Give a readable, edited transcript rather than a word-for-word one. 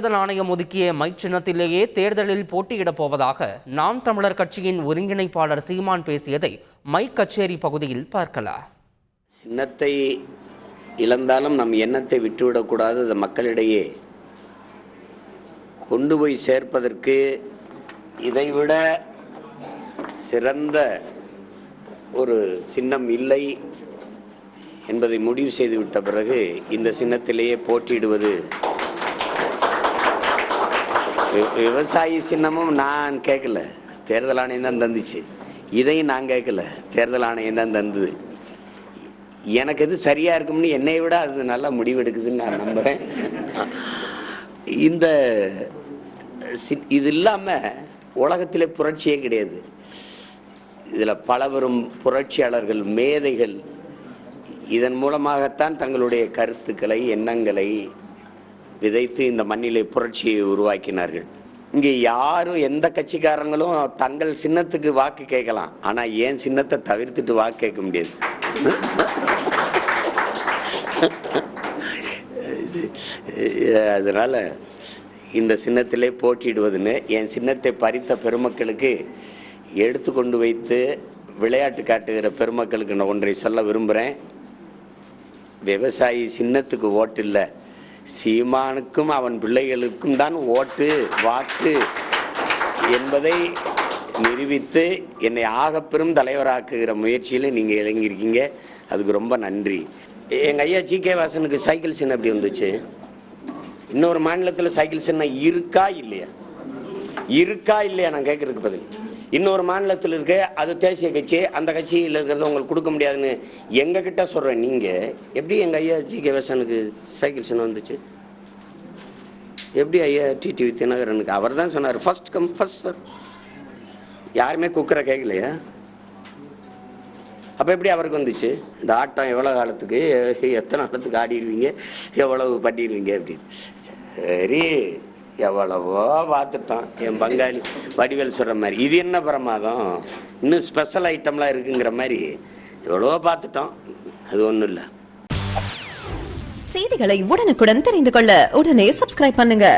தேர்தல் ஆணையம் ஒதுக்கிய மை சின்னத்திலேயே தேர்தலில் போட்டியிடப் போவதாக நாம் தமிழர் கட்சியின் ஒருங்கிணைப்பாளர் சீமான் பேசியதை மை கச்சேரி பகுதியில் பார்க்கலாம். சின்னத்தை இழந்தாலும் நம் எண்ணத்தை விட்டுவிடக்கூடாது. அது மக்களிடையே கொண்டு போய் சேர்ப்பதற்கு இதைவிட சிறந்த ஒரு சின்னம் இல்லை என்பதை முடிவு செய்துவிட்ட பிறகு இந்த சின்னத்திலேயே போட்டியிடுவது. விவசாயி சின்னமும் நான் கேட்கல, தேர்தல் ஆணையம் தான் தந்துச்சு. இதையும் நான் கேட்கல, தேர்தல் ஆணையம் தான் தந்தது. எனக்கு எது சரியா இருக்கும்னு என்னை விட அது நல்லா முடிவெடுக்குதுன்னு நான் நம்புறேன். இந்த இது இல்லாம உலகத்திலே புரட்சியே கிடையாது. இதுல பலவரும் புரட்சியாளர்கள், மேதைகள் இதன் மூலமாகத்தான் தங்களுடைய கருத்துக்களை, எண்ணங்களை விதைத்து இந்த மண்ணிலே புரட்சியை உருவாக்கினார்கள். இங்கே யாரும் எந்த கட்சிக்காரங்களும் தங்கள் சின்னத்துக்கு வாக்கு கேட்கலாம், ஆனா ஏன் சின்னத்தை தவிர்த்துட்டு வாக்கு கேட்க முடியாது. அதனால இந்த சின்னத்திலே போட்டியிடுவதுன்னு என் சின்னத்தை பறித்த பெருமக்களுக்கு எடுத்து கொண்டு வைத்து விளையாட்டு காட்டுகிற பெருமக்களுக்கு நான் ஒன்றை சொல்ல விரும்புகிறேன். விவசாயி சின்னத்துக்கு ஓட்டு இல்லை, சீமானுக்கும் அவன் பிள்ளைகளுக்கும் தான் ஓட்டு, வாக்கு என்பதை நிரூபித்து என்னை ஆகப்பெரும் தலைவராக்குகிற முயற்சியில் நீங்கள் இறங்கியிருக்கீங்க. அதுக்கு ரொம்ப நன்றி. எங்கள் ஐயா ஜி.கே. வாசனுக்கு சைக்கிள் சின்னம் எப்படி வந்துச்சு? இன்னொரு மாநிலத்தில் சைக்கிள் சின்னம் இருக்கா இல்லையா? இருக்கா இல்லையா நான் கேட்கறதுக்கு பதில். இன்னொரு மாநிலத்தில் இருக்க அது தேசிய கட்சி, அந்த கட்சியில் இருக்கிறத உங்களுக்கு கொடுக்க முடியாதுன்னு எங்க கிட்ட சொல்றேன். நீங்க எப்படி எங்க ஐயா ஜி.கே. வாசனுக்கு சைக்கிள் சின்னம் வந்துச்சு? எப்படி ஐயா டிடிவி தினகரனுக்கு? அவர் தான் சொன்னார் ஃபர்ஸ்ட் கம் ஃபர்ஸ்ட் சர்வ். யாருமே குக்கரை கேட்கலையா? அப்ப எப்படி அவருக்கு வந்துச்சு? இந்த ஆட்டம் எவ்வளவு காலத்துக்கு, எத்தனை காலத்துக்கு ஆடிடுவீங்க, எவ்வளவு பண்ணிடுவீங்க அப்படின்னு. சரி, எவ்வளவோ பார்த்துட்டோம். என் பங்காளி வடிவேல் சொல்ற மாதிரி இது என்ன பிரமாதம், இன்னும் ஸ்பெஷல் ஐட்டம்லாம் இருக்குங்கிற மாதிரி எவ்வளவோ பார்த்துட்டோம். அது ஒண்ணும் இல்லை. செய்திகளை உடனுக்குடன் தெரிந்து கொள்ள உடனே சப்ஸ்கிரைப் பண்ணுங்க.